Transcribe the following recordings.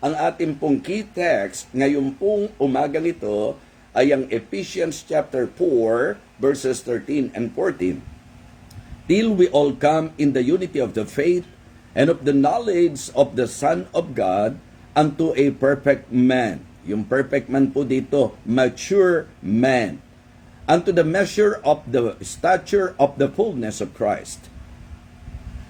Ang ating pong key text ngayon pong umagang ito ay ang Ephesians chapter 4 verses 13 and 14. Till we all come in the unity of the faith and of the knowledge of the Son of God unto a perfect man. Yung perfect man po dito, mature man. Unto the measure of the stature of the fullness of Christ.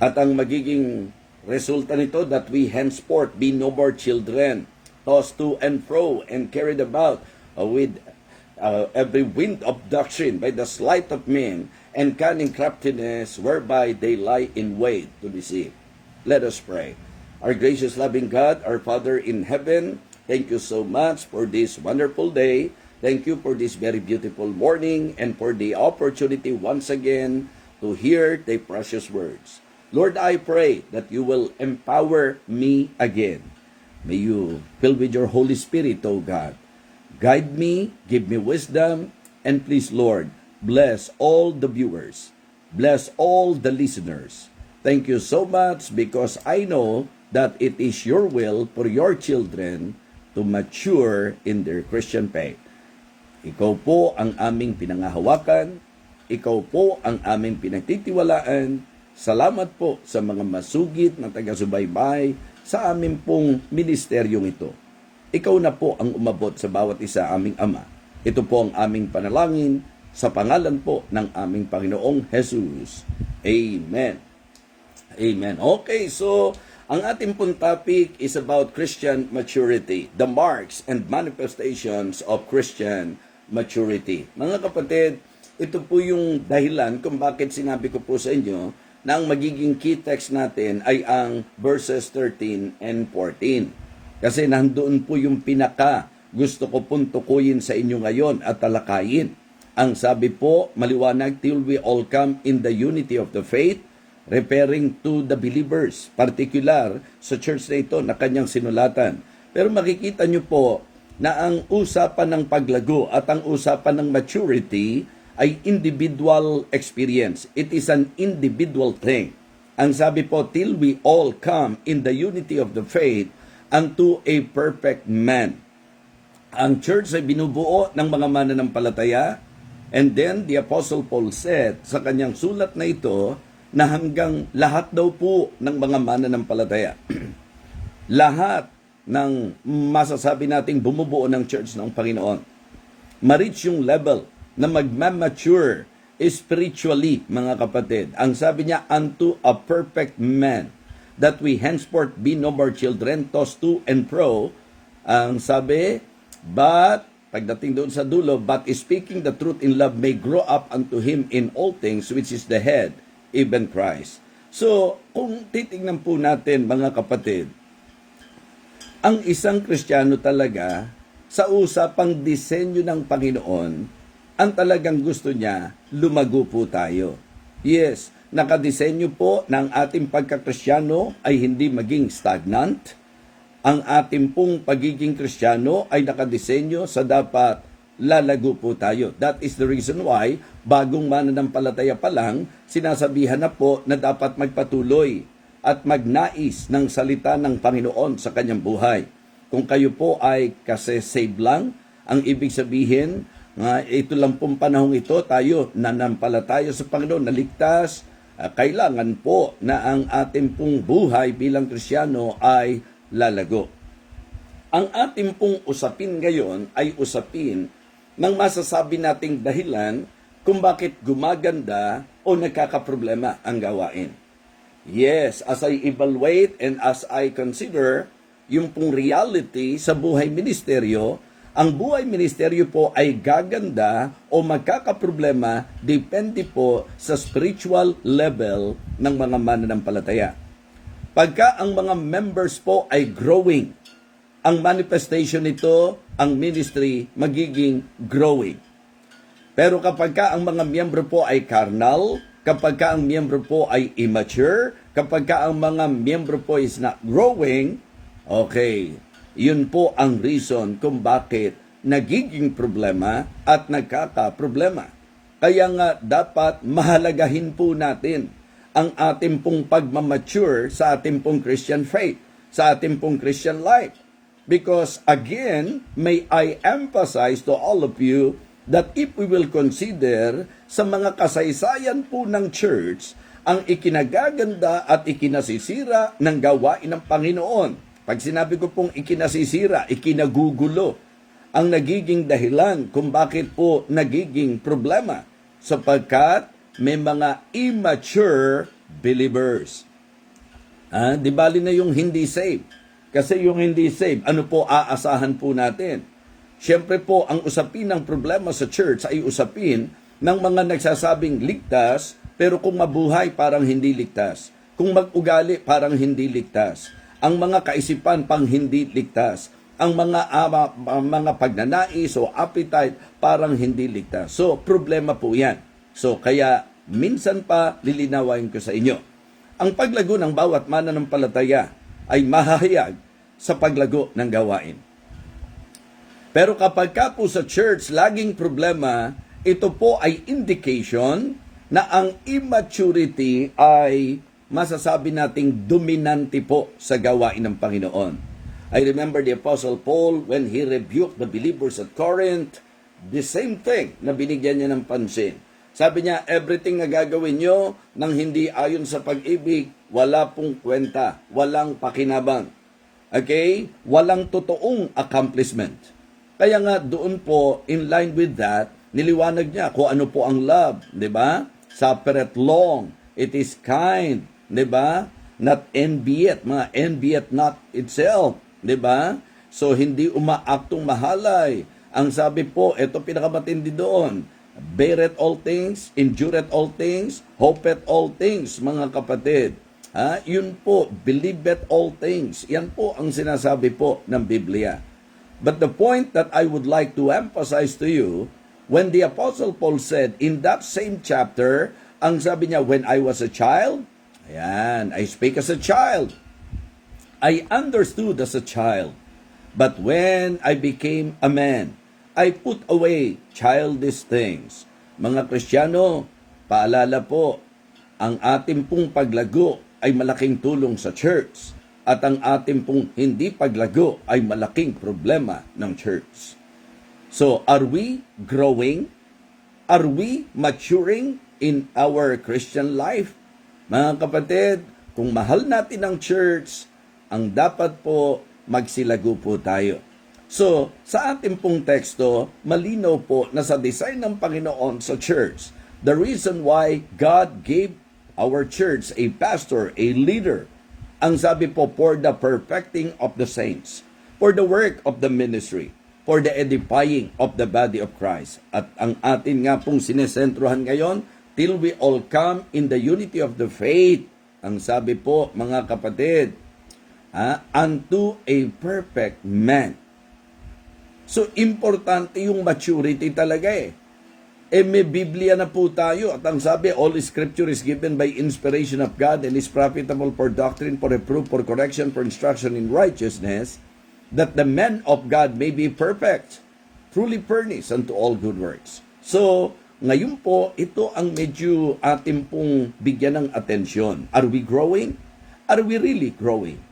At ang magiging resulta nito, that we henceforth be no more children, tossed to and fro and carried about with every wind of doctrine by the sleight of men and cunning craftiness whereby they lie in wait to deceive. Let us pray. Our gracious loving God, our Father in heaven, thank you so much for this wonderful day. Thank you for this very beautiful morning and for the opportunity once again to hear the precious words. Lord, I pray that you will empower me again. May you fill with your Holy Spirit, O God. Guide me, give me wisdom, and please, Lord, bless all the viewers. Bless all the listeners. Thank you so much because I know that it is your will for your children to mature in their Christian faith. Ikaw po ang aming pinangahawakan. Ikaw po ang aming pinagtitiwalaan. Salamat po sa mga masugid na taga-subaybay sa aming pong ministeryong ito. Ikaw na po ang umabot sa bawat isa aming Ama. Ito po ang aming panalangin sa pangalan po ng aming Panginoong Jesus. Amen. Amen. Okay, so ang ating pong topic is about Christian maturity, the marks and manifestations of Christian maturity. Mga kapatid, ito po yung dahilan kung bakit sinabi ko po sa inyo na ang magiging key text natin ay ang verses 13 and 14. Kasi nandoon po yung pinaka gusto ko pong tukuyin sa inyo ngayon at talakayin. Ang sabi po, maliwanag, till we all come in the unity of the faith, referring to the believers, particular sa church na ito na kanyang sinulatan. Pero makikita nyo po na ang usapan ng paglago at ang usapan ng maturity ay individual experience. It is an individual thing. Ang sabi po, till we all come in the unity of the faith unto a perfect man. Ang church ay binubuo ng mga mananampalataya, and then the Apostle Paul said sa kanyang sulat na ito na hanggang lahat daw po ng mga mananampalataya. Lahat ng masasabi nating bumubuo ng church ng Panginoon. Ma-reach yung level na magmamature spiritually, mga kapatid. Ang sabi niya, unto a perfect man, that we henceforth be no more children, tossed to and fro. Ang sabi, but, pagdating doon sa dulo, but speaking the truth in love may grow up unto him in all things, which is the head, even Christ. So, kung titingnan po natin, mga kapatid, ang isang Kristiyano talaga, sa usapang disenyo ng Panginoon, ang talagang gusto niya, lumago po tayo. Yes, nakadisenyo po ng ating pagkakristyano ay hindi maging stagnant. Ang ating pong pagiging Kristiyano ay nakadisenyo sa dapat lalago po tayo. That is the reason why, bagong mananampalataya pa lang, sinasabihan na po na dapat magpatuloy at magnais ng salita ng Panginoon sa kanyang buhay. Kung kayo po ay kasi save lang, ang ibig sabihin, ito lang pong panahong ito, tayo nanampalataya sa Panginoon, naligtas, kailangan po na ang ating pong buhay bilang Kristiyano ay lalago. Ang ating pong usapin ngayon ay usapin ng masasabi nating dahilan kung bakit gumaganda o nagkakaproblema ang gawain. Yes, as I evaluate and as I consider yung pong reality sa buhay ministeryo, ang buhay ministeryo po ay gaganda o magkakaproblema depende po sa spiritual level ng mga mananampalataya. Pagka ang mga members po ay growing, ang manifestation nito, ang ministry, magiging growing. Pero kapag ka ang mga miyembro po ay carnal, kapag ka ang miyembro po ay immature, kapag ka ang mga miyembro po is not growing, okay, yun po ang reason kung bakit nagiging problema at nagkakaproblema. Kaya nga dapat mahalagahin po natin ang ating pong pagmamature sa ating pong Christian faith, sa ating pong Christian life. Because again, may I emphasize to all of you that if we will consider sa mga kasaysayan po ng church, ang ikinagaganda at ikinasisira ng gawain ng Panginoon. Pag sinabi ko pong ikinasisira, ikinagugulo, ang nagiging dahilan kung bakit po nagiging problema. Sapagkat may mga immature believers. Di bali na yung hindi saved. Kasi yung hindi saved, ano po aasahan po natin? Siyempre po, ang usapin ng problema sa church ay usapin ng mga nagsasabing ligtas, pero kung mabuhay parang hindi ligtas. Kung mag-ugali parang hindi ligtas. Ang mga kaisipan pang hindi ligtas. Ang mga pagnanais o appetite parang hindi ligtas. So, problema po yan. So, kaya minsan pa lilinawain ko sa inyo. Ang paglago ng bawat mananampalataya ay mahahayag sa paglago ng gawain. Pero kapag ka po sa church laging problema, ito po ay indication na ang immaturity ay masasabi nating dominante po sa gawain ng Panginoon. I remember the Apostle Paul when he rebuked the believers at Corinth, the same thing na binigyan niya ng pansin. Sabi niya, everything na gagawin nyo nang hindi ayon sa pag-ibig, wala pong kwenta, walang pakinabang. Okay? Walang totoong accomplishment. Kaya nga doon po, in line with that, niliwanag niya kung ano po ang love, di ba? Suffereth long, it is kind, di ba? Not envieth, mga envieth not itself, di ba? So, hindi umaaktong mahalay. Ang sabi po, ito pinakamatindi doon, beareth all things, endureth all things, hopeth all things, mga kapatid. Yun po, believeth all things. Yan po ang sinasabi po ng Biblia. But the point that I would like to emphasize to you, when the Apostle Paul said in that same chapter, ang sabi niya, when I was a child, ayan, I speak as a child. I understood as a child. But when I became a man, I put away childish things. Mga Kristiyano, paalala po, ang ating pong paglago ay malaking tulong sa church at ang ating pong hindi paglago ay malaking problema ng church. So, are we growing? Are we maturing in our Christian life? Mga kapatid, kung mahal natin ang church, ang dapat po magsilago po tayo. So, sa ating pong teksto, malinaw po na sa design ng Panginoon sa church, the reason why God gave our church a pastor, a leader, ang sabi po, for the perfecting of the saints, for the work of the ministry, for the edifying of the body of Christ. At ang atin nga pong sinesentruhan ngayon, till we all come in the unity of the faith. Ang sabi po, mga kapatid, unto a perfect man. So, importante yung maturity talaga may Biblia na po tayo. At ang sabi, all Scripture is given by inspiration of God and is profitable for doctrine, for reproof, for correction, for instruction in righteousness, that the man of God may be perfect, truly furnished unto all good works. So, ngayon po, ito ang medyo atin pong bigyan ng atensyon. Are we growing? Are we really growing?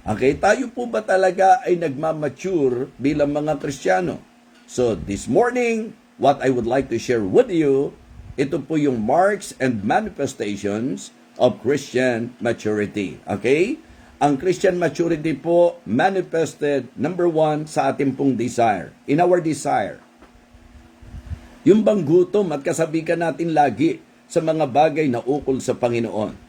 Okay, tayo po ba talaga ay nagmamature bilang mga Kristiyano? So, this morning, what I would like to share with you, ito po yung marks and manifestations of Christian maturity. Okay? Ang Christian maturity po manifested, number 1, sa ating pong desire. In our desire. Yung bang gutom at kasabikan natin lagi sa mga bagay na ukol sa Panginoon.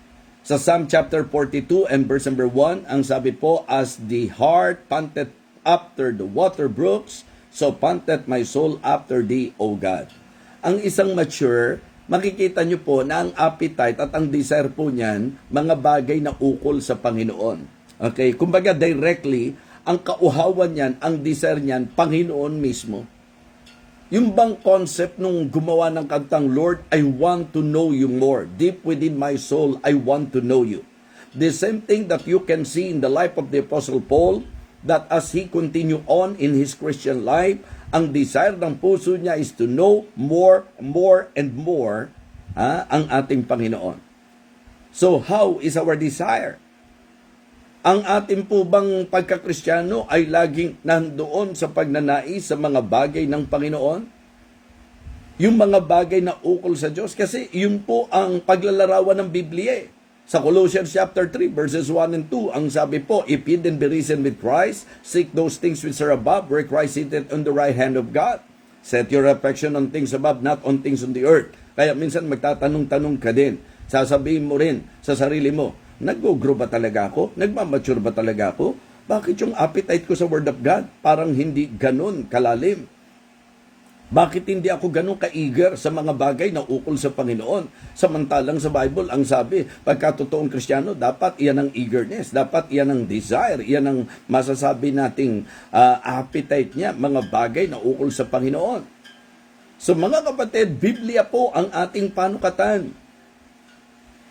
Sa Psalm chapter 42 and verse number 1, ang sabi po, as the heart panteth after the water brooks, so panteth my soul after thee, O God. Ang isang mature, makikita nyo po na ang appetite at ang desire po niyan, mga bagay na ukol sa Panginoon. Okay? Kumbaga directly, ang kauhawan niyan, ang desire niyan, Panginoon mismo. Yung bang concept nung gumawa ng kantang, Lord, I want to know you more. Deep within my soul, I want to know you. The same thing that you can see in the life of the Apostle Paul, that as he continue on in his Christian life, ang desire ng puso niya is to know more and more ang ating Panginoon. So how is our desire? Ang ating po bang pagkakristyano ay laging nandoon sa pagnanais sa mga bagay ng Panginoon? Yung mga bagay na ukol sa Diyos. Kasi yun po ang paglalarawan ng Biblia. Sa Colossians chapter 3 verses 1 and 2, ang sabi po, if ye then be risen with Christ, seek those things which are above, where Christ seated on the right hand of God. Set your affection on things above, not on things on the earth. Kaya minsan magtatanong-tanong ka din. Sasabihin mo rin sa sarili mo, nag-grow ba talaga ako? Nagmamature ba talaga ako? Bakit yung appetite ko sa Word of God parang hindi ganun kalalim? Bakit hindi ako ganun ka-eager sa mga bagay na ukol sa Panginoon? Samantalang sa Bible, ang sabi, pagka totoong Kristiyano, dapat iyan ang eagerness, dapat iyan ang desire, iyan ang masasabi nating appetite niya, mga bagay na ukol sa Panginoon. So mga kapatid, Biblia po ang ating panukatan.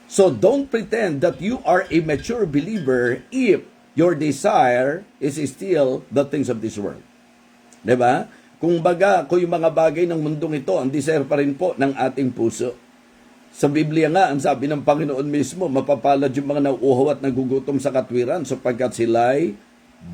So don't pretend that you are a mature believer if your desire is still the things of this world. Diba? Kung yung mga bagay ng mundong ito, ang desire pa rin po ng ating puso. Sa Biblia nga, ang sabi ng Panginoon mismo, mapapalad yung mga nauuhaw at nagugutom sa katwiran sapagkat sila'y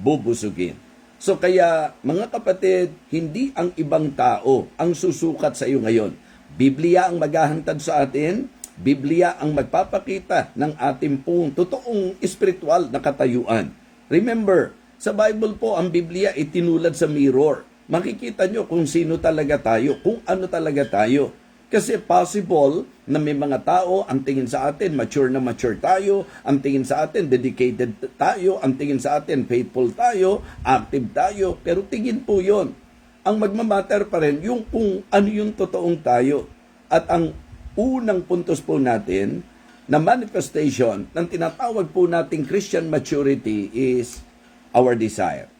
bubusugin. So kaya, mga kapatid, hindi ang ibang tao ang susukat sa iyo ngayon. Biblia ang maghahantad sa atin, Biblia ang magpapakita ng ating pong totoong espiritual na katayuan. Remember, sa Bible po, ang Biblia itinulad sa mirror. Makikita nyo kung sino talaga tayo, kung ano talaga tayo. Kasi possible na may mga tao, ang tingin sa atin, mature na mature tayo, ang tingin sa atin, dedicated tayo, ang tingin sa atin, faithful tayo, active tayo, pero tingin po yon. Ang magmamatter pa rin, yung kung ano yung totoong tayo. At ang unang puntos po natin, na manifestation ng tinatawag po nating Christian maturity is our desire.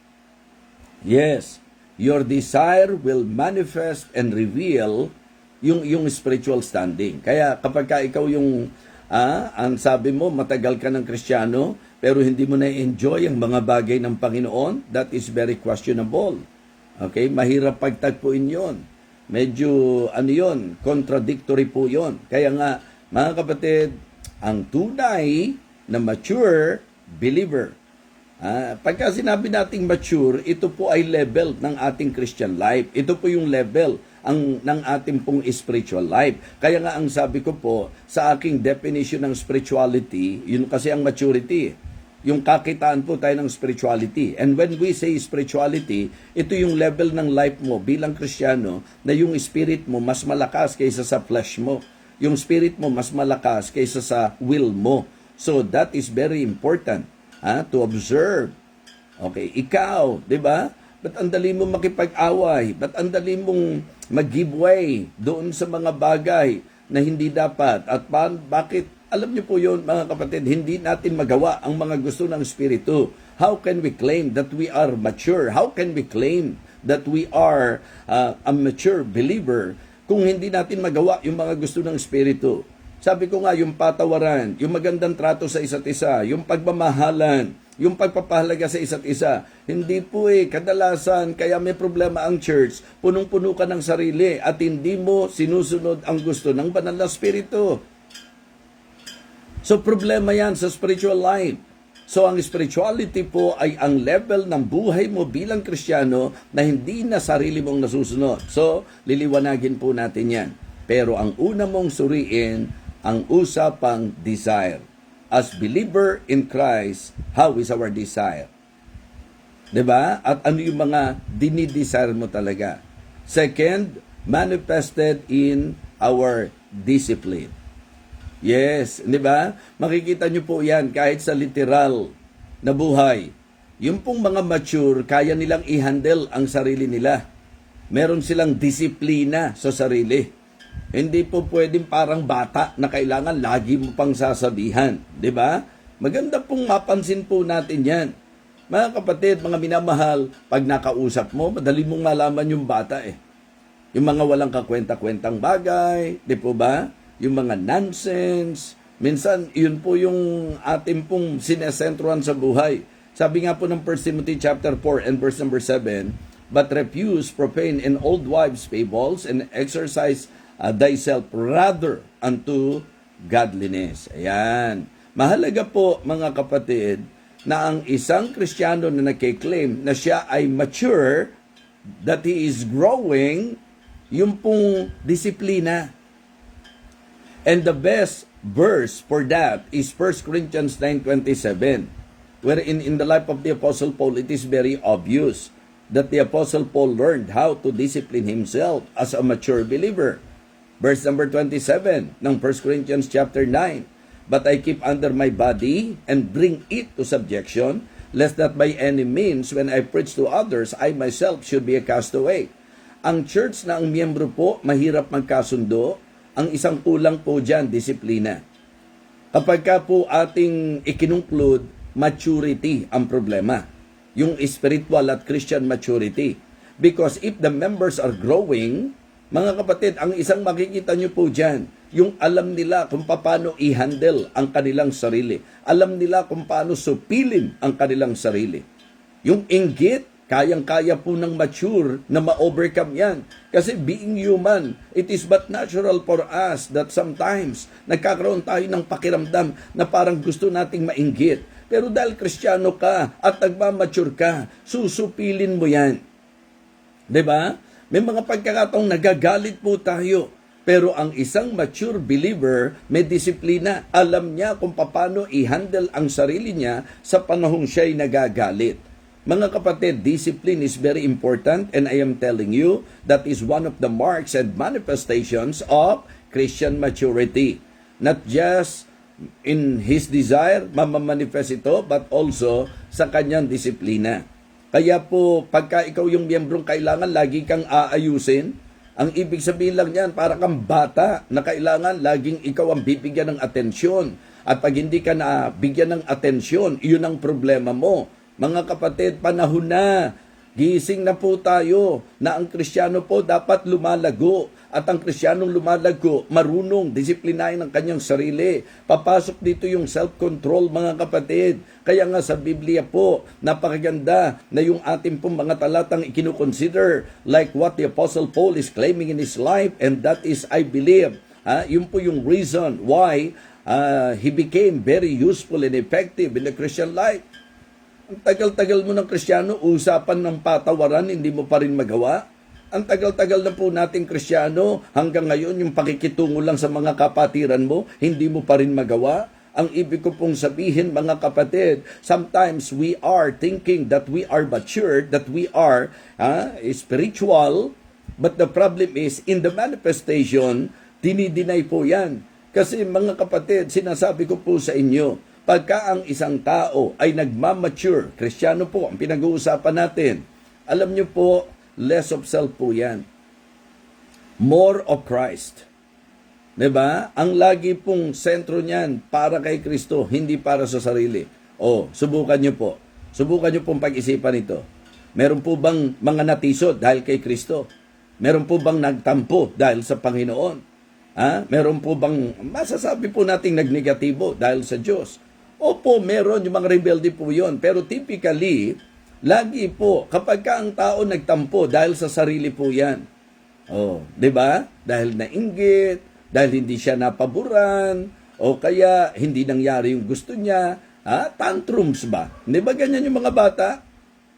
Yes, your desire will manifest and reveal yung spiritual standing. Kaya kapag ka ikaw yung, ang sabi mo, matagal ka ng Kristiyano, pero hindi mo na-enjoy ang mga bagay ng Panginoon, that is very questionable. Okay? Mahirap pagtagpuin yon. Medyo, contradictory po yon. Kaya nga, mga kapatid, ang tunay na mature believer, pagka sinabi nating mature, ito po ay level ng ating Christian life. Ito po yung level ng ating pong spiritual life. Kaya nga ang sabi ko po, sa aking definition ng spirituality, yun kasi ang maturity. Yung kakitaan po tayo ng spirituality. And when we say spirituality, ito yung level ng life mo bilang Kristiyano na yung spirit mo mas malakas kaysa sa flesh mo. Yung spirit mo mas malakas kaysa sa will mo. So that is very important. To observe. Okay, ikaw, 'di ba? Ba't ang dali mo makipag-away? Ba't ang dali mong mag-give way doon sa mga bagay na hindi dapat? At bakit? Alam niyo po 'yon, mga kapatid, hindi natin magawa ang mga gusto ng Espiritu. How can we claim that we are mature? How can we claim that we are a mature believer kung hindi natin magawa yung mga gusto ng Espiritu? Sabi ko nga, yung patawaran, yung magandang trato sa isa't isa, yung pagmamahalan, yung pagpapahalaga sa isa't isa. Hindi po kadalasan, kaya may problema ang church, punong-puno ka ng sarili at hindi mo sinusunod ang gusto ng banal na Espiritu. So problema yan sa spiritual life. So ang spirituality po ay ang level ng buhay mo bilang Kristiyano na hindi na sarili mong nasusunod. So liliwanagin po natin yan. Pero ang una mong suriin, ang usapang desire. As believer in Christ, how is our desire? 'Di ba? At ano yung mga dinidesire mo talaga? Second, manifested in our discipline. Yes, 'di ba? Makikita nyo po 'yan kahit sa literal na buhay. Yung pong mga mature, kaya nilang i-handle ang sarili nila. Meron silang disiplina sa sarili. Hindi po pwedeng parang bata na kailangan lagi mo pang sasabihan. 'Di ba? Maganda pong mapansin po natin yan. Mga kapatid, mga minamahal, pag nakausap mo, madali mong malaman yung bata Yung mga walang kakwenta-kwentang bagay, di po ba? Yung mga nonsense. Minsan, yun po yung ating pong sinesentrohan sa buhay. Sabi nga po ng 1 Timothy chapter 4 and verse number 7, but refuse profane and old wives' fables and exercise thyself rather unto godliness. Ayan. Mahalaga po, mga kapatid, na ang isang Kristiyano na nagkiklaim na siya ay mature, that he is growing, yung pong disiplina. And the best verse for that is 1 Corinthians 9:27, wherein in the life of the Apostle Paul, it is very obvious that the Apostle Paul learned how to discipline himself as a mature believer. Verse number 27 ng 1 Corinthians chapter 9, "But I keep under my body and bring it to subjection, lest that by any means, when I preach to others, I myself should be a castaway." Ang church na ang miyembro po, mahirap magkasundo. Ang isang kulang po dyan, disiplina. Kapag ka po ating ikinunclude, maturity ang problema. Yung spiritual at Christian maturity. Because if the members are growing, mga kapatid, ang isang makikita nyo po dyan, yung alam nila kung paano i-handle ang kanilang sarili. Alam nila kung paano supilin ang kanilang sarili. Yung inggit, kayang-kaya po ng mature na ma-overcome yan. Kasi being human, it is but natural for us that sometimes nagkakaroon tayo ng pakiramdam na parang gusto nating mainggit. Pero dahil Kristiyano ka at nagmamature ka, susupilin mo yan. 'Di ba? May mga pagkakataong nagagalit po tayo. Pero ang isang mature believer may disiplina. Alam niya kung paano i-handle ang sarili niya sa panahong siya'y nagagalit. Mga kapatid, discipline is very important, and I am telling you that is one of the marks and manifestations of Christian maturity. Not just in his desire, mamamanifest ito, but also sa kanyang disiplina. Kaya po, pagka ikaw yung miyembrong kailangan lagi kang aayusin, ang ibig sabihin lang yan, para kang bata na kailangan laging ikaw ang bibigyan ng atensyon. At pag hindi ka na bigyan ng atensyon, yun ang problema mo. Mga kapatid, panahon na. Gising na po tayo na ang Kristiyano po dapat lumalago. At ang Kristiyanong lumalago, marunong, disiplinahin ang kanyang sarili. Papasok dito yung self-control, mga kapatid. Kaya nga sa Biblia po, napakaganda na yung ating pong mga talatang ikinukonsider, like what the Apostle Paul is claiming in his life, and that is, I believe, yun po yung reason why he became very useful and effective in the Christian life. Ang tagal-tagal mo ng Kristiyano, usapan ng patawaran, hindi mo pa rin magawa. Ang tagal-tagal na po nating Kristiyano, hanggang ngayon yung pakikitungo lang sa mga kapatiran mo, hindi mo pa rin magawa. Ang ibig ko pong sabihin, mga kapatid, sometimes we are thinking that we are matured, that we are spiritual, but the problem is, in the manifestation, dinideny po yan. Kasi mga kapatid, sinasabi ko po sa inyo, pagka ang isang tao ay nagmamature, Kristiyano po ang pinag-uusapan natin, alam nyo po, less of self po yan. More of Christ. Diba? Ang lagi pong sentro niyan para kay Kristo, hindi para sa sarili. Subukan nyo po. Subukan nyo pong pag-isipan ito. Meron po bang mga natisod dahil kay Kristo? Meron po bang nagtampo dahil sa Panginoon? Meron po bang masasabi po nating nagnegatibo dahil sa Diyos? Opo, meron yung mga rebelde po yun. Pero typically, lagi po, kapag ka ang tao nagtampo dahil sa sarili po yan. Di ba? Dahil nainggit, dahil hindi siya napaboran, o kaya hindi nangyari yung gusto niya. Tantrums ba? Di ba ganyan yung mga bata?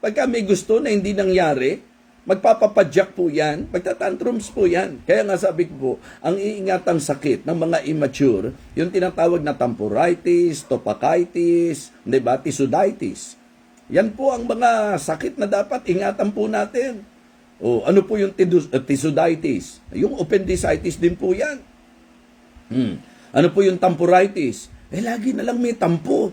Pagka may gusto na hindi nangyari, magpapapadyak po yan, magtatantrums po yan. Kaya nga sabi ko po, ang iingatang sakit ng mga immature, yung tinatawag na temporitis, tophakitis, tisuditis. Yan po ang mga sakit na dapat ingatan po natin. Ano po yung tisuditis? Yung appendicitis din po yan. Ano po yung temporitis? Lagi na lang may tampo.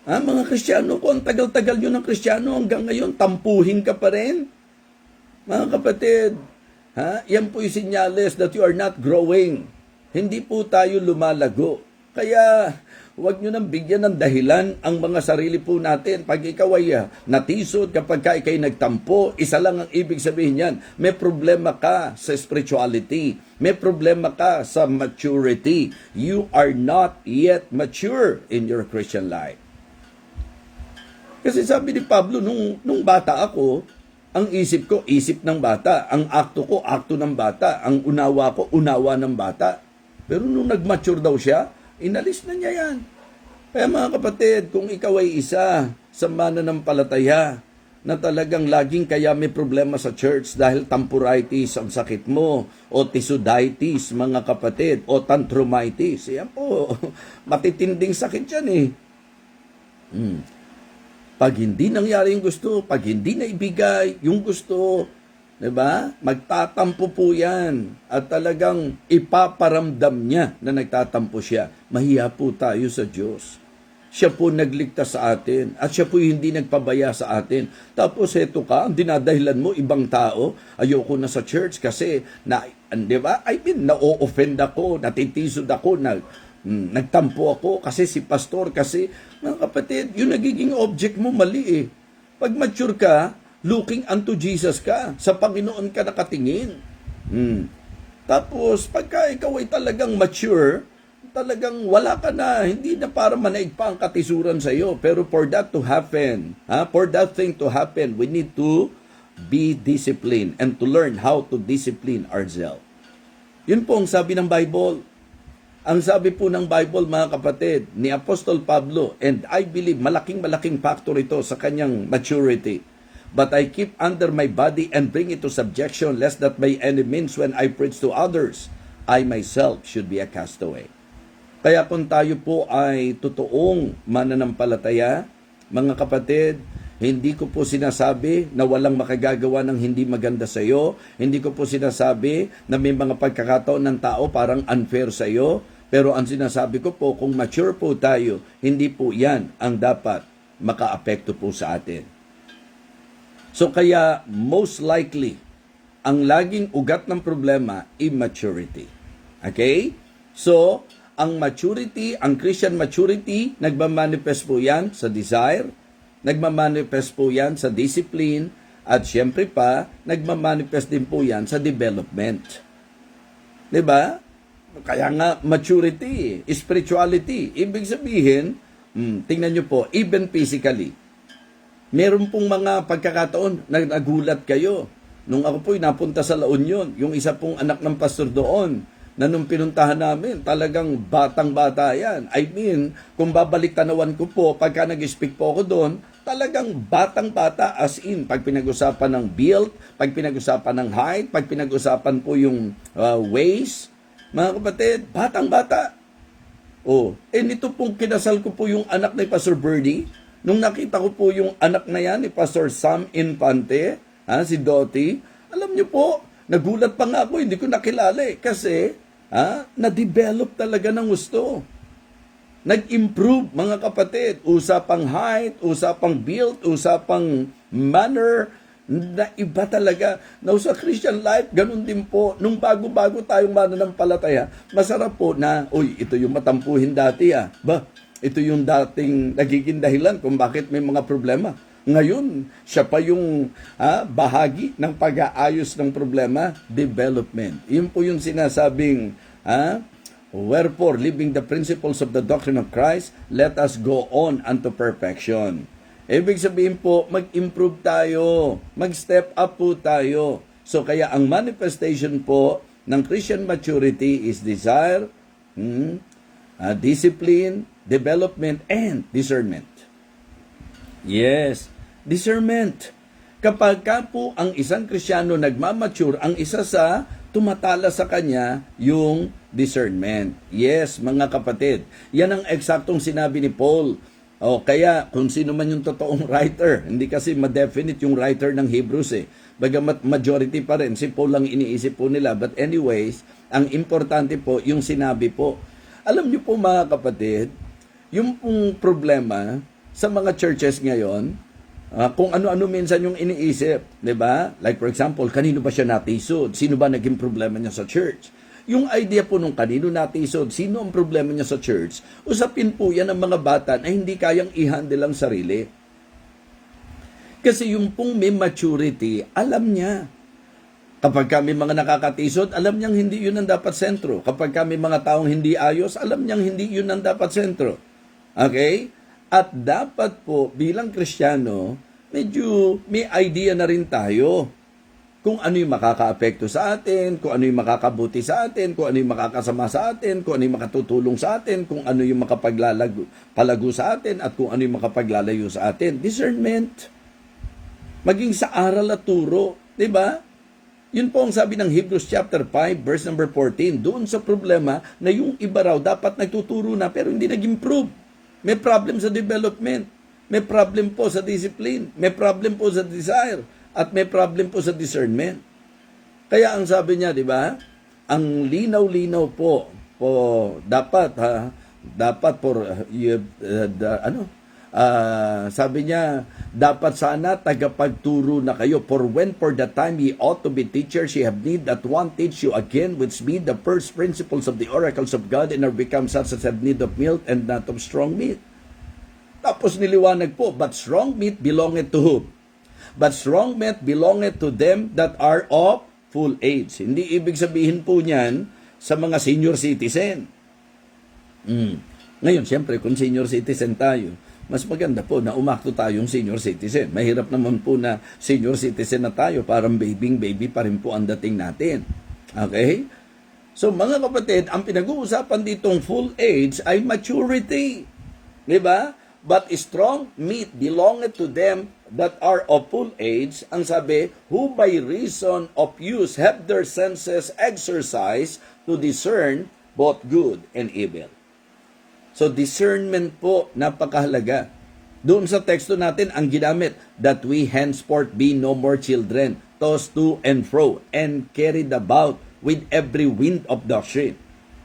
Mga Kristiyano ko, ang tagal-tagal nyo ng Kristiyano, hanggang ngayon, tampuhin ka pa rin. Mga kapatid, yan po yung sinyales that you are not growing. Hindi po tayo lumalago. Kaya, huwag nyo nang bigyan ng dahilan ang mga sarili po natin. Pag ikaw ay natisod, kapag ka ikay nagtampo, isa lang ang ibig sabihin yan. May problema ka sa spirituality. May problema ka sa maturity. You are not yet mature in your Christian life. Kasi sabi ni Pablo, nung bata ako, ang isip ko, isip ng bata. Ang akto ko, akto ng bata. Ang unawa ko, unawa ng bata. Pero nung nag-mature daw siya, inalis na niya yan. Kaya mga kapatid, kung ikaw ay isa sa mananampalataya na talagang laging kaya may problema sa church dahil tempuritis ang sakit mo, o tisuditis mga kapatid, o tantrumitis, yan po, matitinding sakit yan eh. Pag hindi nangyari yung gusto, pag hindi naibigay yung gusto, diba? Magtatampo po yan at talagang ipaparamdam niya na nagtatampo siya. Mahiya po tayo sa Diyos. Siya po nagligtas sa atin at siya po hindi nagpabaya sa atin. Tapos eto ka, ang dinadahilan mo ibang tao, ayoko na sa church kasi di ba? Na-o-offend ako, natitisod ako, nagtampo ako kasi si pastor, kasi mga kapatid, yung nagiging object mo mali eh. Pag mature ka, looking unto Jesus ka, sa Panginoon ka nakatingin. Tapos pagka ikaw ay talagang mature, talagang wala ka na, hindi na para manaig pa ang katisuran sa iyo. Pero for that to happen, for that thing to happen, we need to be disciplined and to learn how to discipline ourselves. Yun po ang sabi ng Bible. Ang sabi po ng Bible, mga kapatid, ni Apostol Pablo, and I believe malaking factor ito sa kanyang maturity. But I keep under my body and bring it to subjection, lest that by any means when I preach to others, I myself should be a castaway. Kaya kung tayo po ay totoong mananampalataya, mga kapatid, hindi ko po sinasabi na walang makagagawa ng hindi maganda sa iyo. Hindi ko po sinasabi na may mga pagkakataon ng tao parang unfair sa iyo. Pero ang sinasabi ko po, kung mature po tayo, hindi po yan ang dapat makaapekto po sa atin. So kaya most likely, ang laging ugat ng problema, immaturity. Okay? So, ang maturity, ang Christian maturity, nagmamanifest po yan sa desire, nagmamanifest po yan sa discipline, at syempre pa, nagmamanifest din po yan sa development. Diba? Kaya nga, maturity, spirituality, ibig sabihin, tingnan nyo po, even physically, meron pong mga pagkakataon na nagulat kayo. Nung ako po'y napunta sa La Union, yung isa pong anak ng pastor doon, na nung pinuntahan namin, talagang batang-bata yan. I mean, kung babalik tanawan ko po, pagka nag-speak po ako doon, talagang batang-bata as in, pag pinag-usapan ng build, pag pinag-usapan ng height, pag pinag-usapan po yung waist, mga kapatid, batang-bata. Nito pong kinasal ko po yung anak ni Pastor Birdie, nung nakita ko po yung anak na yan ni Pastor Sam Infante, si Dottie, alam niyo po, nagulat pa nga ako, hindi ko nakilala kasi na-develop talaga ng gusto. Nag-improve, mga kapatid. Usapang height, usapang build, usapang manner, na iba talaga. Now, sa Christian life, ganun din po. Nung bago-bago tayong mananampalataya, masarap po na, ito yung matampuhin dati ito yung dating nagiging dahilan kung bakit may mga problema. Ngayon, siya pa yung bahagi ng pag-aayos ng problema, development. Yun po yung sinasabing, wherefore, living the principles of the doctrine of Christ, let us go on unto perfection. Ibig sabihin po, mag-improve tayo, mag-step up po tayo. So kaya ang manifestation po ng Christian maturity is desire, discipline, development, and discernment. Yes, discernment. Kapag ka po ang isang Kristiyano nagmamature, ang isa sa tumatala sa kanya yung discernment. Yes, mga kapatid, yan ang eksaktong sinabi ni Paul. Kaya kung sino man yung totoong writer, hindi kasi ma-definite yung writer ng Hebrews Bagamat majority pa rin, si Paul lang iniisip po nila. But anyways, ang importante po, yung sinabi po. Alam niyo po mga kapatid, yung pong problema sa mga churches ngayon, kung ano-ano minsan yung iniisip, di ba? Like for example, kanino ba siya natisod? Sino ba naging problema niya sa church? Yung idea po nung kanino natisod, sino ang problema niya sa church, usapin po yan ng mga bata na hindi kayang i-handle ang sarili. Kasi yung pong may maturity, alam niya. Kapag kami mga nakakatisod, alam niyang hindi yun ang dapat sentro. Kapag kami mga taong hindi ayos, alam niyang hindi yun ang dapat sentro. Okay? At dapat po, bilang Kristiyano, medyo may idea na rin tayo. kung ano yung makakaapekto sa atin, kung ano yung makakabuti sa atin, kung ano yung makakasama sa atin, kung ano yung makatutulong sa atin, kung ano yung palago sa atin, at kung ano yung makapaglalayo sa atin. Discernment. Maging sa aral at turo. Diba? Yun po ang sabi ng Hebrews chapter 5, verse number 14. Doon sa problema na yung iba raw dapat nagtuturo na pero hindi nag-improve. May problem sa development. May problem po sa discipline. May problem po sa desire. At may problem po sa discernment. Kaya ang sabi niya, di ba? Ang linaw-linaw po dapat sabi niya, dapat sana tagapagturo na kayo. For when for the time ye ought to be teachers, ye have need that one teach you again, which be the first principles of the oracles of God, and are become such as have need of milk and not of strong meat. Tapos niliwanag po, but strong meat belongeth to whom? But strong meat belongeth to them that are of full age. Hindi ibig sabihin po niyan sa mga senior citizen. Ngayon, siyempre, kung senior citizen tayo, mas maganda po na umakto tayong senior citizen. Mahirap naman po na senior citizen na tayo, parang baby pa rin po ang dating natin. Okay? So, mga kapatid, ang pinag-uusapan ditong full age ay maturity. Diba? But strong meat belongeth to them that are of full age, ang sabi, who by reason of use have their senses exercised to discern both good and evil. So discernment po, napakahalaga. Doon sa teksto natin, ang ginamit, that we henceforth be no more children, tossed to and fro, and carried about with every wind of doctrine.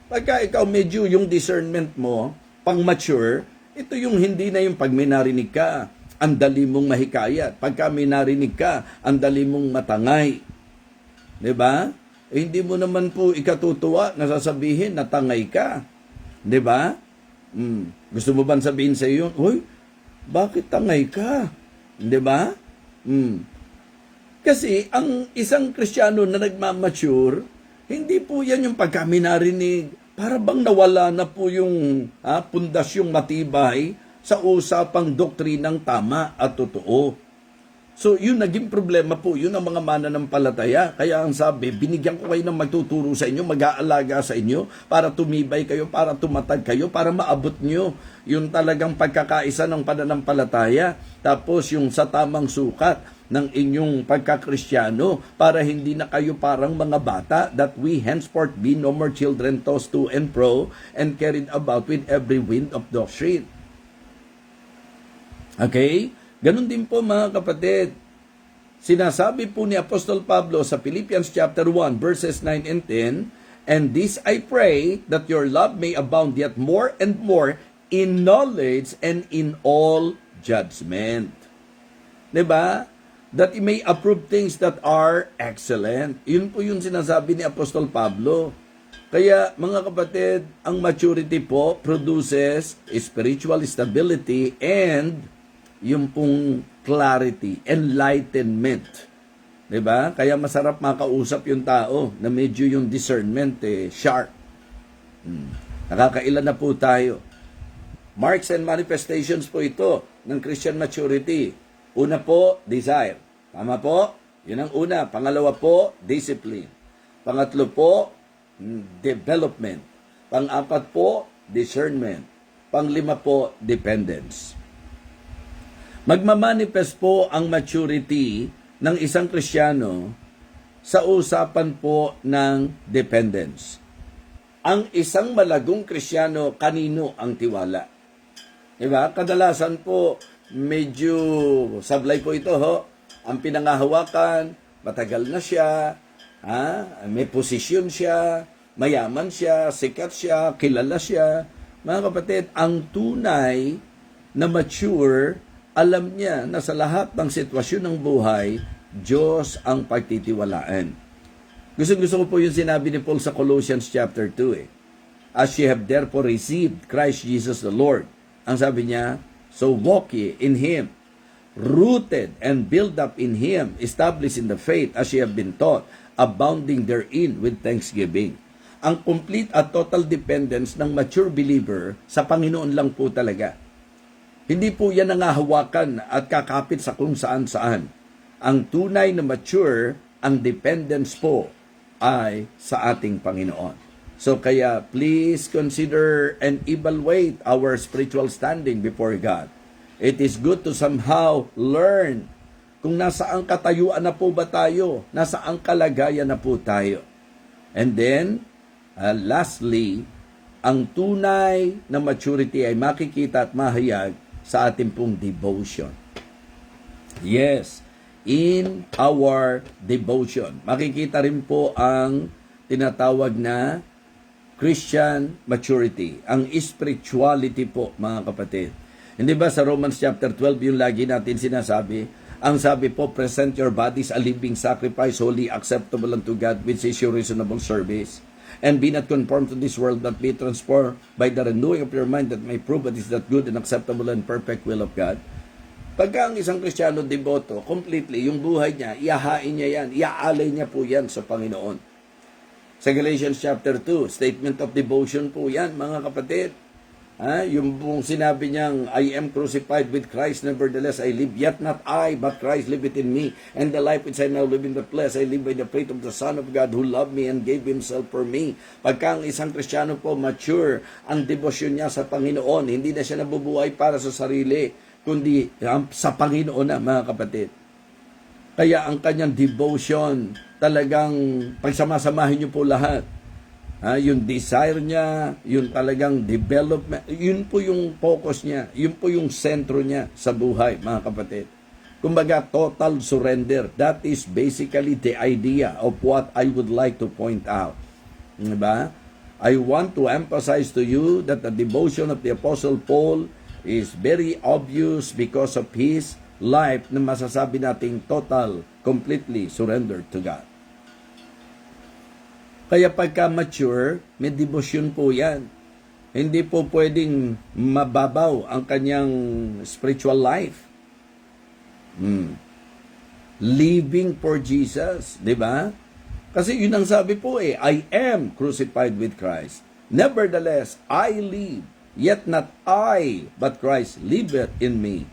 Pagka ikaw medyo yung discernment mo, pang mature, ito yung hindi na yung pag may narinig ka, ang dali mong mahikayat. Pagka may narinig ka, ang dali mong matangay. Diba? Hindi mo naman po ikatutuwa na sasabihin na tangay ka. Diba? Gusto mo ba sabihin sa iyo, hoy, bakit tangay ka? Diba? Kasi ang isang Kristiyano na nagmamature, hindi po yan yung pagka may narinig, para bang nawala na po yung pundasyong matibay sa usapang doktrinang tama at totoo. So, yun naging problema po. Yun ang mga mananampalataya. Kaya ang sabi, binigyan ko kayo ng magtuturo sa inyo, mag-aalaga sa inyo, para tumibay kayo, para tumatag kayo, para maabot nyo yung talagang pagkakaisa ng pananampalataya. Tapos yung sa tamang sukat ng inyong pagkakristyano, para hindi na kayo parang mga bata, that we henceforth be no more children tossed to and fro and carried about with every wind of doctrine. Okay? Ganun din po mga kapatid. Sinasabi po ni Apostol Pablo sa Philippians chapter 1 verses 9 and 10, and this I pray, that your love may abound yet more and more in knowledge and in all judgment. Diba? That you may approve things that are excellent. Yun po yung sinasabi ni Apostol Pablo. Kaya mga kapatid, ang maturity po produces spiritual stability and yung pong clarity, enlightenment. Diba? Kaya masarap makausap yung tao na medyo yung discernment sharp. Nakakailan na po tayo. Marks and manifestations po ito ng Christian maturity. Una po, desire. Tama po? Yun ang una. Pangalawa po, discipline. Pangatlo po, development. Pang-apat po, discernment. Panglima po, dependence. Magmamanifest po ang maturity ng isang Kristiyano sa usapan po ng dependence. Ang isang malagong Kristiyano, kanino ang tiwala? Diba? Kadalasan po, medyo sablay po ito, ho. Ang pinangahawakan, matagal na siya, may posisyon siya, mayaman siya, sikat siya, kilala siya. Mga kapatid, ang tunay na mature, alam niya na sa lahat ng sitwasyon ng buhay, Diyos ang pagtitiwalaan. Gusto ko po yung sinabi ni Paul sa Colossians chapter 2. As ye have therefore received Christ Jesus the Lord. Ang sabi niya, so walk ye in Him, rooted and built up in Him, established in the faith as ye have been taught, abounding therein with thanksgiving. Ang complete at total dependence ng mature believer sa Panginoon lang po talaga. Hindi po yan nangahawakan at kakapit sa kung saan-saan. Ang tunay na mature ang dependence po ay sa ating Panginoon. So kaya please consider and evaluate our spiritual standing before God. It is good to somehow learn kung nasaan katayuan na po ba tayo, nasaan kalagayan na po tayo. And then, lastly, ang tunay na maturity ay makikita at mahayag sa ating pong devotion. Yes, in our devotion. Makikita rin po ang tinatawag na Christian maturity, ang spirituality po, mga kapatid. Hindi ba sa Romans chapter 12 yung lagi natin sinasabi? Ang sabi po, present your bodies a living sacrifice, holy, acceptable unto God, which is your reasonable service. And be not conformed to this world, but be transformed by the renewing of your mind, that may prove what is that good and acceptable and perfect will of God. Pagka ang isang Kristiyano devoto, completely, yung buhay niya, iyahain niya yan, iaalay niya po yan sa Panginoon. Sa Galatians chapter 2, statement of devotion po yan, mga kapatid. Yung pong sinabi niyang, I am crucified with Christ, nevertheless I live, yet not I, but Christ liveth in me. And the life which I now live in the flesh, I live by the faith of the Son of God, who loved me and gave Himself for me. Pagka ang isang Kristiyano po mature, ang devotion niya sa Panginoon, hindi na siya nabubuhay para sa sarili, kundi sa Panginoon na, mga kapatid. Kaya ang kanyang devotion, talagang pagsamasamahin niyo po lahat. Yung desire niya, yung talagang development, yun po yung focus niya, yun po yung sentro niya sa buhay, mga kapatid. Kumbaga, total surrender. That is basically the idea of what I would like to point out. Diba? I want to emphasize to you that the devotion of the Apostle Paul is very obvious because of his life na masasabi nating total, completely surrendered to God. Kaya pagka mature, may devotion po yan. Hindi po pwedeng mababaw ang kanyang spiritual life. Living for Jesus, di ba? Kasi yun ang sabi po I am crucified with Christ. Nevertheless, I live, yet not I, but Christ liveth in me.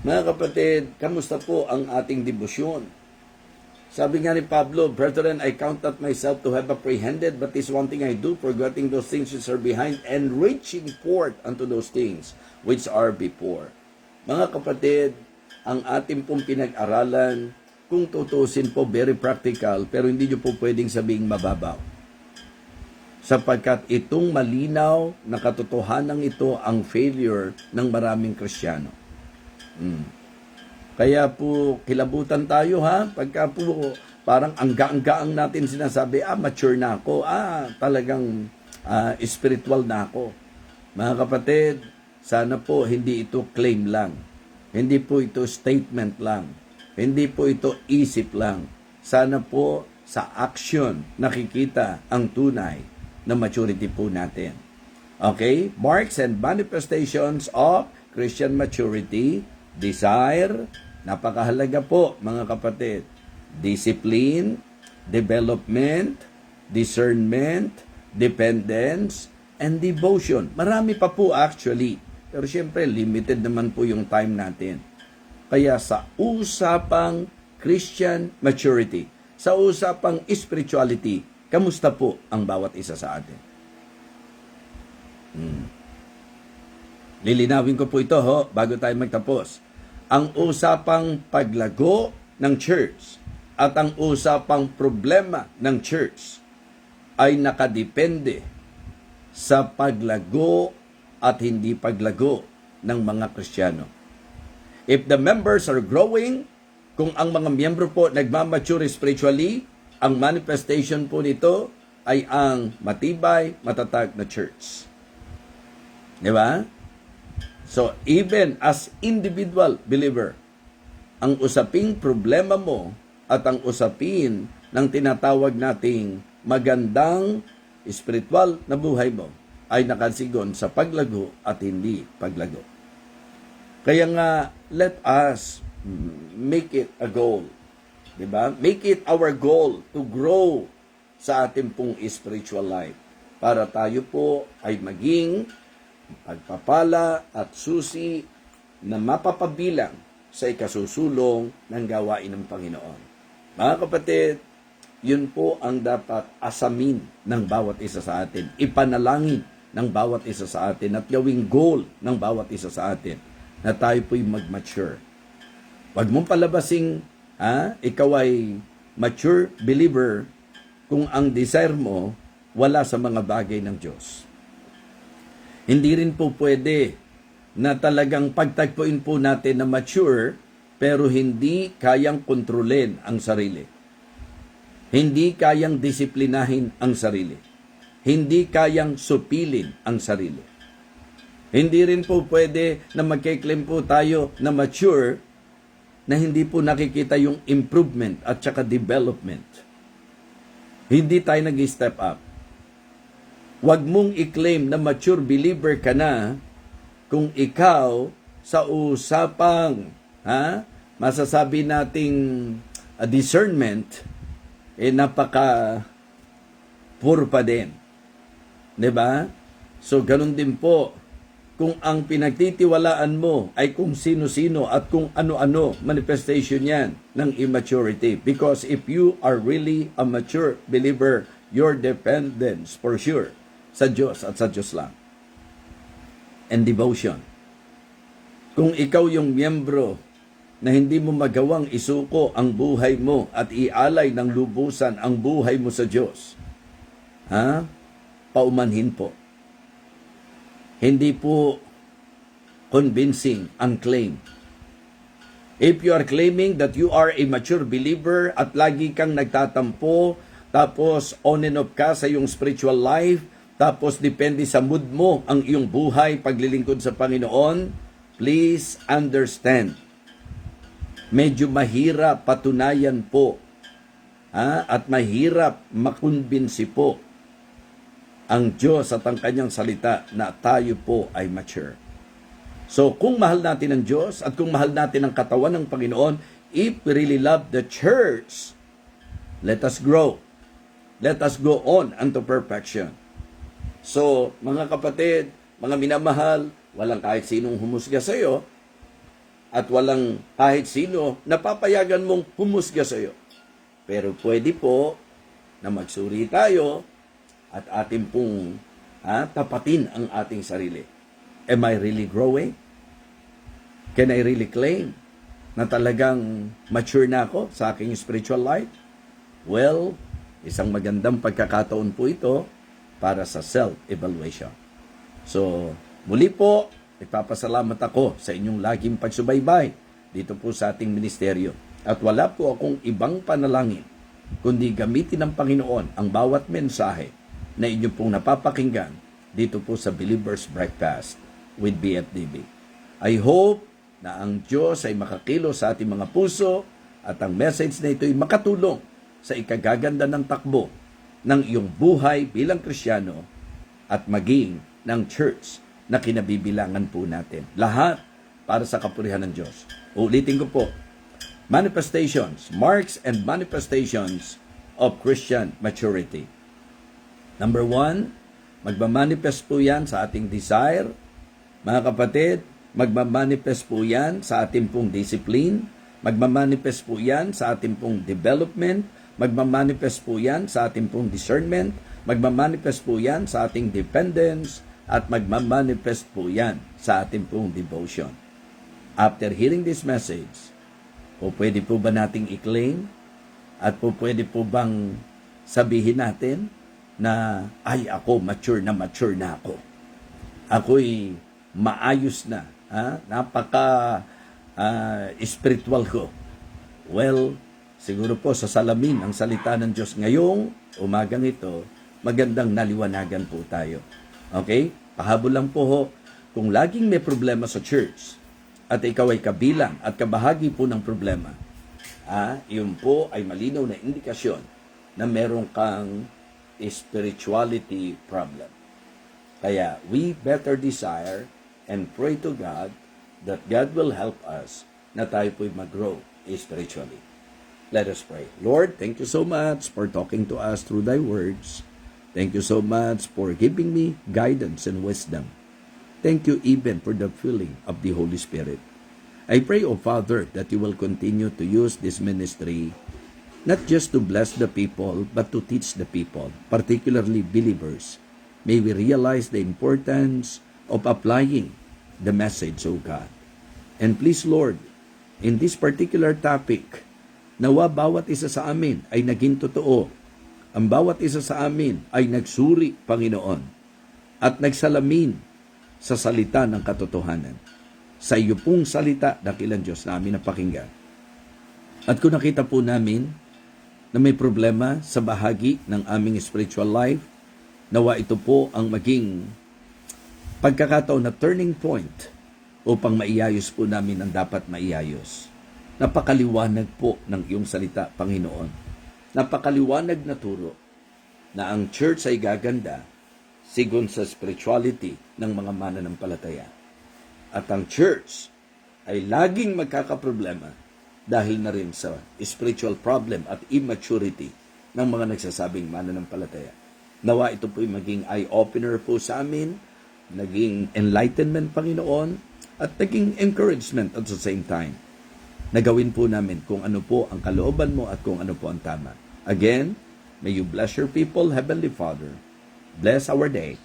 Mga kapatid, kamusta po ang ating debosyon? Sabi nga ni Pablo, Brethren, I count not myself to have apprehended, but this one thing I do, forgetting those things which are behind, and reaching forth unto those things which are before. Mga kapatid, ang ating pong pinag-aralan, kung tutusin po, very practical, pero hindi nyo po pwedeng sabing mababaw. Sapagkat itong malinaw na katotohanan ito ang failure ng maraming Kristiyano. Kaya po, kilabutan tayo pagka po parang angga-anggaang natin sinasabi, mature na ako, talagang spiritual na ako. Mga kapatid, sana po hindi ito claim lang. Hindi po ito statement lang. Hindi po ito isip lang. Sana po sa action nakikita ang tunay na maturity po natin. Okay? Marks and manifestations of Christian maturity. Desire, napakahalaga po mga kapatid. Discipline, development, discernment, dependence, and devotion. Marami pa po actually. Pero syempre, limited naman po yung time natin. Kaya sa usapang Christian maturity, sa usapang spirituality, kamusta po ang bawat isa sa atin? Lilinawin ko po ito bago tayo magtapos. Ang usapang paglago ng church at ang usapang problema ng church ay nakadepende sa paglago at hindi paglago ng mga Kristiyano. If the members are growing, kung ang mga miyembro po nagmamature spiritually, ang manifestation po nito ay ang matibay, matatag na church. Di ba? So, even as individual believer, ang usaping problema mo at ang usapin ng tinatawag nating magandang spiritual na buhay mo ay nakasigon sa paglago at hindi paglago. Kaya nga, let us make it a goal. Diba? Make it our goal to grow sa ating pong spiritual life para tayo po ay maging pagpapala at susi na mapapabilang sa ikasusulong ng gawain ng Panginoon. Mga kapatid, yun po ang dapat asamin ng bawat isa sa atin. Ipanalangin ng bawat isa sa atin at gawing goal ng bawat isa sa atin na tayo po'y mag-mature. Huwag mong palabasing ikaw ay mature believer kung ang desire mo wala sa mga bagay ng Diyos. Hindi rin po pwede na talagang pagtagpuin po natin na mature pero hindi kayang kontrolin ang sarili. Hindi kayang disiplinahin ang sarili. Hindi kayang supilin ang sarili. Hindi rin po pwede na magkiklaim po tayo na mature na hindi po nakikita yung improvement at saka development. Hindi tayo nag-step up. Huwag mong i-claim na mature believer ka na kung ikaw sa usapang masasabi nating discernment napaka poor pa din. 'Di ba? So ganun din po kung ang pinagtitiwalaan mo ay kung sino-sino at kung ano-ano manifestation yan ng immaturity. Because if you are really a mature believer, your dependence for sure sa Diyos at sa Diyos lang. And devotion. Kung ikaw yung miyembro na hindi mo magawang isuko ang buhay mo at ialay ng lubusan ang buhay mo sa Diyos, paumanhin po. Hindi po convincing ang claim. If you are claiming that you are a mature believer at lagi kang nagtatampo, tapos on and off ka sa iyong spiritual life, tapos depende sa mood mo ang iyong buhay paglilingkod sa Panginoon, please understand. Medyo mahirap patunayan po at mahirap makumbinsi po ang Diyos at ang kanyang salita na tayo po ay mature. So kung mahal natin ang Diyos at kung mahal natin ang katawan ng Panginoon, if we really love the church, let us grow. Let us go on unto perfection. So mga kapatid, mga minamahal, walang kahit sinong humusga sa iyo at walang kahit sino na papayagan mong humusga sa iyo. Pero pwede po na magsuri tayo at ating pong tapatin ang ating sarili. Am I really growing? Can I really claim na talagang mature na ako sa aking spiritual life? Well, isang magandang pagkakataon po ito para sa self-evaluation. So, muli po, ipapasalamat ako sa inyong laging pagsubaybay dito po sa ating ministeryo. At wala po akong ibang panalangin kundi gamitin ng Panginoon ang bawat mensahe na inyo pong napapakinggan dito po sa Believer's Breakfast with BFDB. I hope na ang Diyos ay makakilo sa ating mga puso at ang message na ito ay makatulong sa ikagaganda ng takbo ng iyong buhay bilang Kristiyano at maging ng church na kinabibilangan po natin. Lahat para sa kapurihan ng Diyos. Ulitin ko po, manifestations, marks and manifestations of Christian maturity. Number 1, magmamanifest po yan sa ating desire. Mga kapatid, magmamanifest po yan sa ating pong discipline. Magmamanifest po yan sa ating pong development. Magmamanifest po yan sa ating pong discernment. Magmamanifest po yan sa ating dependence. At magmamanifest po yan sa ating pong devotion. After hearing this message, pwede po ba nating i-claim? At pwede po bang sabihin natin na, ay ako, mature na ako. Ako'y maayos na. Spiritual ko. Well, siguro po sa salamin ang salita ng Diyos ngayong umagang ito, magandang naliwanagan po tayo. Okay? Pahabol lang po ho, kung laging may problema sa church at ikaw ay kabilang at kabahagi po ng problema, yun po ay malinaw na indikasyon na meron kang spirituality problem. Kaya we better desire and pray to God that God will help us na tayo po'y mag-grow spiritually. Let us pray. Lord, thank you so much for talking to us through thy words. Thank you so much for giving me guidance and wisdom. Thank you even for the filling of the Holy Spirit. I pray, O Father, that you will continue to use this ministry not just to bless the people, but to teach the people, particularly believers. May we realize the importance of applying the message of God. And please, Lord, in this particular topic, nawa bawat isa sa amin ay naging totoo. Ang bawat isa sa amin ay nagsuri, Panginoon, at nagsalamin sa salita ng katotohanan. Sa iyo pong salita, dakilang Diyos namin na pakinggan. At kung nakita po namin na may problema sa bahagi ng aming spiritual life, nawa ito po ang maging pagkakataon na turning point upang maiayos po namin ang dapat maiayos. Napakaliwanag po ng iyong salita, Panginoon. Napakaliwanag na turo na ang church ay gaganda sigon sa spirituality ng mga mananampalataya. At ang church ay laging magkakaproblema dahil na rin sa spiritual problem at immaturity ng mga nagsasabing mananampalataya. Nawa ito po'y maging eye-opener po sa amin, naging enlightenment, Panginoon, at naging encouragement at the same time. Nagawin po namin kung ano po ang kalooban mo at kung ano po ang tama. Again, may you bless your people, Heavenly Father. Bless our day.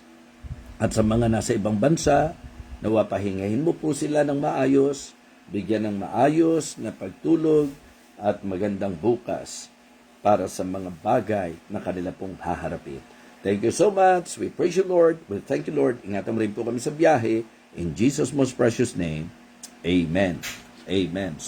At sa mga nasa ibang bansa, nawa pahingahin mo po sila ng maayos, bigyan ng maayos na pagtulog at magandang bukas para sa mga bagay na kanila pong haharapin. Thank you so much. We praise you, Lord. We thank you, Lord. Ingatan mo rin po kami sa biyahe. In Jesus' most precious name, Amen. Amen. So,